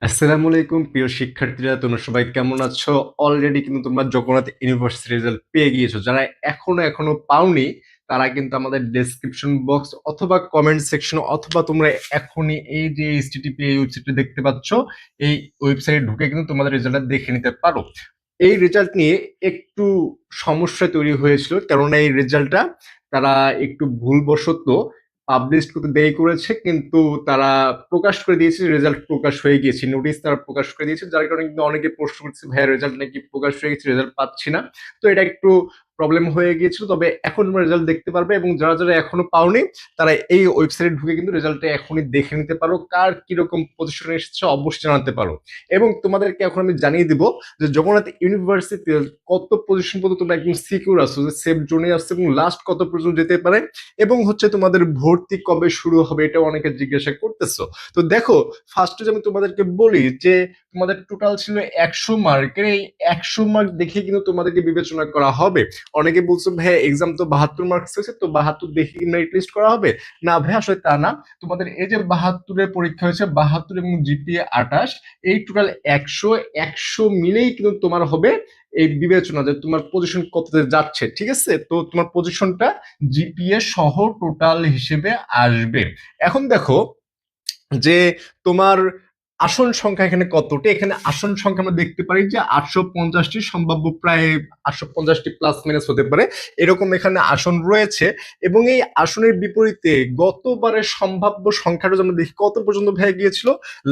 আসসালামু আলাইকুম প্রিয় শিক্ষার্থীরা, তোমরা সবাই কেমন আছো? অলরেডি কিন্তু তোমরা জগন্নাথ ইউনিভার্সিটি রেজাল্ট পেয়ে গিয়েছো। যারা এখনো পাওনি তারা কিন্তু আমাদের ডেসক্রিপশন বক্স অথবা কমেন্ট সেকশন অথবা তোমরা এখনই এই যে এইচটিটিপি এই ওয়েবসাইটটি দেখতে পাচ্ছ, এই ওয়েবসাইটে ঢুকে কিন্তু তোমাদের রেজাল্টটা দেখে নিতে পারো। এই রেজাল্ট নিয়ে একটু সমস্যা তৈরি হয়েছিল, কেননা এই রেজাল্টটা তারা একটু ভুলবশত পাবলিশ করতে দেরি করেছে, কিন্তু তারা প্রকাশ করে দিয়েছে, রেজাল্ট প্রকাশ হয়ে গিয়েছে, নোটিশ তারা প্রকাশ করে দিয়েছে, যার কারণে কিন্তু অনেকে প্রশ্ন করছে ভাইয়া রেজাল্ট নাকি প্রকাশ হয়ে গেছে, রেজাল্ট পাচ্ছি না। তো এটা একটু প্রবলেম হয়ে গিয়েছিল, তবে এখন তোমরা রেজাল্ট দেখতে পারবে এবং যারা যারা এখনো পাওনি তারা এই ওয়েবসাইটে ঢুকে কিন্তু রেজাল্টটা এখনই দেখে নিতে পারো, কার কিরকম পজিশনে এসেছে অবশ্যই জানাতে পারো। এবং তোমাদেরকে এখন আমি জানিয়ে দিব যে জগন্নাথ ইউনিভার্সিটি কত পজিশন পর্যন্ত তোমরা একদম সিকিউর আছো, যে সেফ জোনে আসছে এবং লাস্ট কত পর্যন্ত যেতে পারে, এবং হচ্ছে তোমাদের ভর্তি কবে শুরু হবে এটা অনেকে জিজ্ঞাসা করতেছো। তো দেখো, ফার্স্টে আমি তোমাদেরকে বলি যে তোমাদের টোটাল ছিল 100 মার্কের, এই 100 মার্ক দেখে কিন্তু তোমাদেরকে বিবেচনা করা হবে। অনেকে বলছো ভাই এক্সাম তো 72 মার্কস হয়েছে, তো 72 দেখে কি মেরিট লিস্ট করা হবে? না ভাই, আসলে তা না। তোমাদের এই যে 72-এর পরীক্ষা হয়েছে, 72 এবং জিপিএ 28, এই টোটাল 100 মিলেই কিন্তু তোমার হবে এই বিবেচনা যে তোমার পজিশন কততে যাচ্ছে। ঠিক আছে, তো তোমার পজিশনটা জিপিএ সহ টোটাল হিসেবে আসবে। এখন দেখো যে তোমার আসন সংখ্যা এখানে কতটি। এখানে আসন সংখ্যা আমরা দেখতে পারি যে 850টি সম্ভাব্য, প্রায় 850টি প্লাস মাইনাস হতে পারে এরকম এখানে আসন রয়েছে। এবং এই আসনের বিপরীতে গতবারের সম্ভাব্য সংখ্যাটা আমরা দেখি কত পর্যন্ত ভেঙে গিয়েছিল,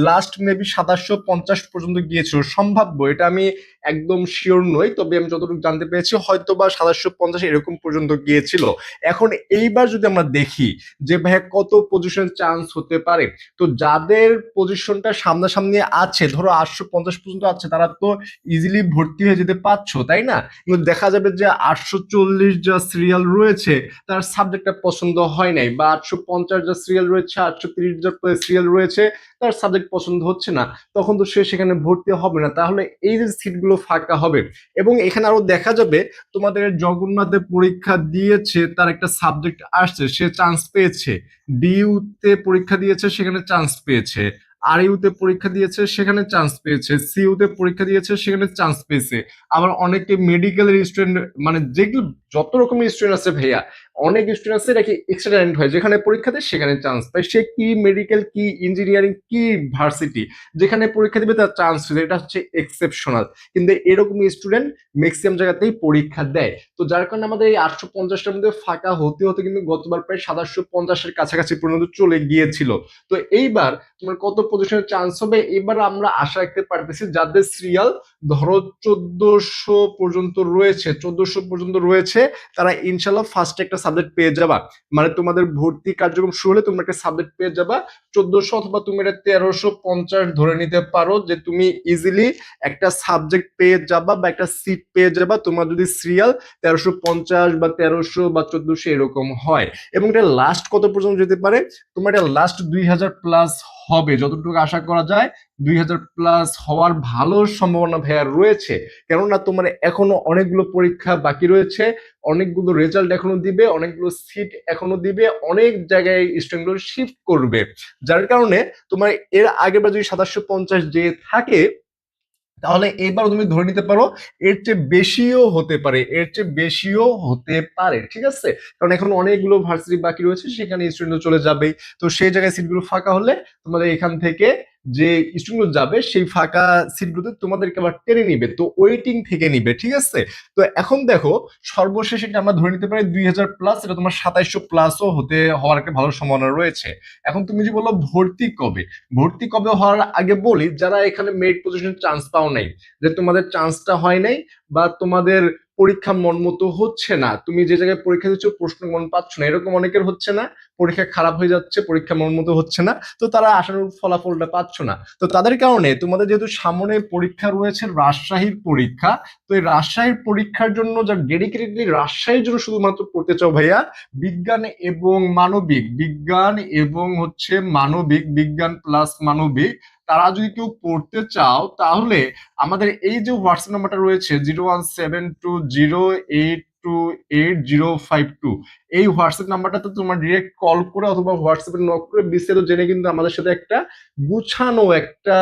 লাস্ট মেবি 2750 পর্যন্ত গিয়েছিল সম্ভাব্য, এটা আমি একদম শিওর নই, তবে আমি যতটুকু জানতে পেরেছি হয়তো বা 2750 এরকম পর্যন্ত গিয়েছিল। এখন এইবার যদি আমরা দেখি যে ভাইয়া কত পজিশন চান্স হতে পারে, তো যাদের পজিশনটা সামনাসামনি আছে, ধরো 850 পর্যন্ত আছে, তারা তো ইজিলি ভর্তি হয়ে যেতে পারছো, তাই না? কিন্তু দেখা যাবে যে 840 যা সিরিয়াল রয়েছে তার সাবজেক্টটা পছন্দ হয় নাই, বা 850 যা সিরিয়াল রয়েছে, 830 যা সিরিয়াল রয়েছে তার সাবজেক্ট পছন্দ হচ্ছে না, তখন তো সে সেখানে ভর্তি হবে না। তাহলে এই যে সিটগুলো ফাঁকা হবে, এবং এখানে আরো দেখা যাবে তোমাদের জগন্নাথে পরীক্ষা দিয়েছে, তার একটা সাবজেক্ট আসছে, সে চান্স পেয়েছে। ডিইউতে পরীক্ষা দিয়েছে, সেখানে চান্স পেয়েছে। আর ইউতে পরীক্ষা দিয়েছে, সেখানে চান্স পেয়েছে। সিইউতে পরীক্ষা দিয়েছে, সেখানে চান্স পেয়েছে। আবার অনেকে মেডিকেলের স্টুডেন্ট, মানে যেগুলো যত রকমের স্টুডেন্ট আছে ভাইয়া, অনেক স্টুডেন্ট আছে নাকি এক্সট্রা ট্যালেন্ট হয়, যেখানে পরীক্ষা দেয় সেখানে চান্স পায়। সে কি মেডিকেল, কি ইঞ্জিনিয়ারিং, কি ভার্সিটি, যেখানে পরীক্ষা দিবে তার চান্স হয়েছে, এটা হচ্ছে এক্সেপশনাল। কিন্তু এরকম স্টুডেন্ট ম্যাক্সিমাম জায়গাতেই পরীক্ষা দেয়। তো যার কারণে আমাদের এই 850টার মধ্যে ফাঁকা হতে হতে কিন্তু গতবার প্রায় 750-এর কাছাকাছি পর্যন্ত চলে গিয়েছিল। তো এইবার তোমার কত পজিশনের চান্স হবে, এবার আমরা আশা রাখতে পারতেছি যাদের সিরিয়াল ধরো 1400 পর্যন্ত রয়েছে তারা ইনশাল্লাহ ফার্স্টে একটা সাবজেক্ট পেয়ে যাবা। মানে তোমাদের ভর্তি কার্যক্রম শুরু হলে তোমরা একটা সাবজেক্ট পেয়ে যাবা 1400, অথবা তুমি এটা 1350 ধরে নিতে পারো, যে তুমি ইজিলি একটা সাবজেক্ট পেয়ে যাবা বা একটা সিট পেয়ে যাবা, তোমার যদি সিরিয়াল 1350 বা 1300 বা 1400 এরকম হয়। এবং এটা লাস্ট কত পর্যন্ত যেতে পারে, তোমার এটা লাস্ট 2000 প্লাস হবে যতটুকু আশা করা যায়। 2000 প্লাস হওয়ার ভালো সম্ভাবনা ভাইয়া রয়েছে, কেননা তোমার এখনো অনেকগুলো পরীক্ষা বাকি রয়েছে, অনেকগুলো রেজাল্ট এখনো দিবে, অনেকগুলো সিট এখনো দিবে, অনেক জায়গায় স্টুডেন্টগুলো শিফট করবে। যার কারণে তোমার এর আগের বার যদি 750 যে থাকে, তাহলে এবার তুমি ধরে নিতে পারো এর চেয়ে বেশিও হতে পারে, এর চেয়ে বেশিও হতে পারে। ঠিক আছে, কারণ এখন অনেকগুলো ভার্সিটি বাকি রয়েছে, সেখানে স্টুডেন্ট চলে যাবে। তো সেই জায়গায় সিটগুলো ফাঁকা হলে তোমাদের এখান থেকে যে স্টুডেন্ট যাবে সেই ফাঁকা সিটগুলোতে তোমাদেরকে আবার টেনে নিবে, তো ওয়েটিং থেকে নিবে। ঠিক আছে, তো এখন দেখো সর্বশেষ এটা আমরা ধরে নিতে পারি 2000 প্লাস, এটা তোমার 2700 প্লাসও হওয়ার একটা ভালো সম্ভাবনা রয়েছে। এখন তুমি যে বললো ভর্তি কবে, ভর্তি কবে হওয়ার আগে বলি, যারা এখানে মেরিট পজিশন চান্স পাও নাই, যে তোমাদের চান্সটা হয় নাই, বা তোমাদের পরীক্ষা মন মতো হচ্ছে না, তুমি যে জায়গায় পরীক্ষা দিচ্ছ প্রশ্ন মন পাচ্ছ না, এরকম অনেকের হচ্ছে না, পরীক্ষা খারাপ হয়ে যাচ্ছে, পরীক্ষা মন মতো হচ্ছে না, তো তারা আশানুরূপ ফলাফলটা পাচ্ছ না। তো তাদের কারণে তোমাদের যেহেতু সামনে পরীক্ষা রয়েছে রাজশাহীর পরীক্ষা, তো এই রাজশাহীর পরীক্ষার জন্য যা ডেডিকেটেডলি রাজশাহীর জন্য শুধুমাত্র পড়তে চাও ভাইয়া, বিজ্ঞান এবং মানবিক, বিজ্ঞান এবং হচ্ছে মানবিক, বিজ্ঞান প্লাস মানবিক, তারা যদি কেউ পড়তে চাও তাহলে আমাদের এই যে হোয়াটসঅ্যাপ নাম্বারটা রয়েছে 01720828052, এই হোয়াটসঅ্যাপ নাম্বারটাতে তোমার ডিরেক্ট কল করে অথবা হোয়াটসঅ্যাপে নক করে বিস্তারিত জেনে কিন্তু আমাদের সাথে একটা গুছানো একটা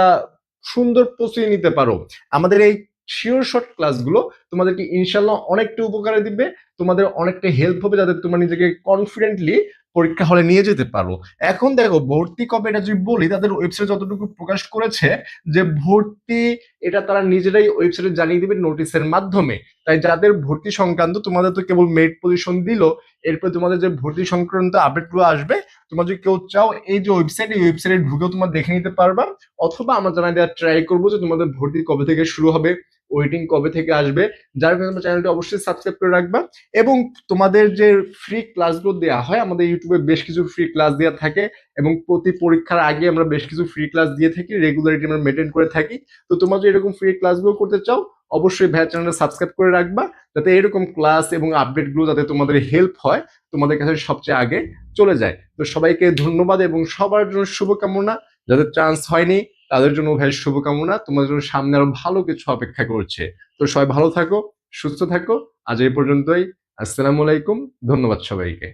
সুন্দর প্রস্তুতি নিতে পারো। আমাদের এই শিওর শর্ট ক্লাসগুলো তোমাদেরকে ইনশাল্লাহ অনেকটা উপকারে দিবে, তোমাদের অনেকটা হেল্প হবে যাতে তোমরা নিজেকে কনফিডেন্টলি পরীক্ষা হলে নিয়ে যেতে পারো। এখন দেখো ভর্তি কবে এটা যদি বলি, তাদের ওয়েবসাইট যতটুকু প্রকাশ করেছে যে ভর্তি এটা তারা নিজেরাই ওয়েবসাইটে জানিয়ে দিবে নোটিশের মাধ্যমে। তাই যাদের ভর্তি সংক্রান্ত, তোমাদের তো কেবল মেরিট পজিশন দিল, এরপর তোমাদের যে ভর্তি সংক্রান্ত আপডেটগুলো আসবে, তোমরা যদি কেউ চাও এই যে ওয়েবসাইট, এই ওয়েবসাইটে ঢুকেও তোমরা দেখে নিতে পারবা, অথবা আমরা জানাই দেওয়ার ট্রাই করবো যে তোমাদের ভর্তি কবে থেকে শুরু হবে, ওয়েটিং কবে থেকে আসবে। যার কারণে তোমার চ্যানেলটি অবশ্যই সাবস্ক্রাইব করে রাখবা। এবং তোমাদের যে ফ্রি ক্লাসগুলো দেওয়া হয়, আমাদের ইউটিউবে বেশ কিছু ফ্রি ক্লাস দেওয়া থাকে, এবং প্রতি পরীক্ষার আগে আমরা বেশ কিছু ফ্রি ক্লাস দিয়ে থাকি, রেগুলারিটি আমরা মেনটেন করে থাকি। তো তোমরা যদি এরকম ফ্রি ক্লাসগুলো করতে চাও, অবশ্যই ভাইয়া চ্যানেলটা সাবস্ক্রাইব করে রাখবা, যাতে এরকম ক্লাস এবং আপডেটগুলো যাতে তোমাদের হেল্প হয়, তোমাদের কাছে সবচেয়ে আগে চলে যায়। তো সবাইকে ধন্যবাদ এবং সবার জন্য শুভকামনা। যাদের চান্স হয়নি তাদের জন্য ভাই শুভকামনা, তোমাদের জন্য সামনে আরো ভালো কিছু অপেক্ষা করছে। তো সবাই ভালো থাকো, সুস্থ থাকো। আজ এই পর্যন্তই। আসসালামু আলাইকুম, ধন্যবাদ সবাইকে।